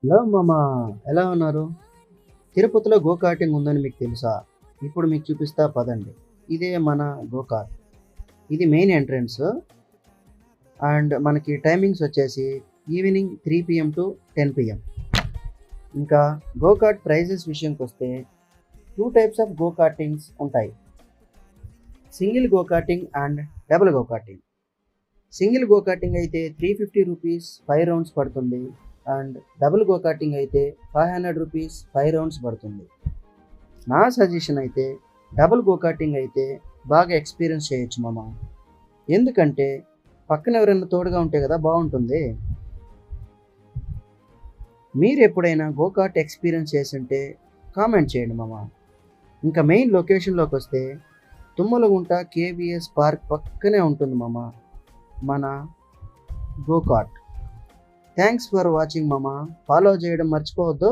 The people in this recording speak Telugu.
హలో మామ, ఎలా ఉన్నారు? తిరుపతిలో గో కార్టింగ్ ఉందని మీకు తెలుసా? ఇప్పుడు మీకు చూపిస్తా పదండి. ఇదే మన గో కార్ట్. ఇది మెయిన్ ఎంట్రన్స్ అండ్ మనకి టైమింగ్స్ వచ్చేసి ఈవినింగ్ 3 పీఎం టు 10 పీఎం. ఇంకా గో కార్ట్ ప్రైజెస్ విషయంకొస్తే 2 టైప్స్ ఆఫ్ గో కార్టింగ్స్ ఉంటాయి. Single go karting and double go karting. Single go karting అయితే 350 రూపీస్ 5 రౌండ్స్ పడుతుంది. అండ్ డబుల్ గో కార్టింగ్ అయితే 500 రూపీస్ 5 రౌండ్స్ పడుతుంది. నా సజెషన్ అయితే డబుల్ గో కార్టింగ్ అయితే బాగా ఎక్స్పీరియన్స్ చేయొచ్చు మామ. ఎందుకంటే పక్కన ఎవరైనా తోడుగా ఉంటే కదా బాగుంటుంది. మీరు ఎప్పుడైనా గో కార్ట్ ఎక్స్పీరియన్స్ చేస్తుంటే కామెంట్ చేయండి మామ. ఇంకా మెయిన్ లొకేషన్లోకి వస్తే తుమ్మలగుంట కేవీఎస్ పార్క్ పక్కనే ఉంటుంది మామ మన go cart. Thanks for watching మామ. ఫాలో చేయడం మర్చిపోవద్దు.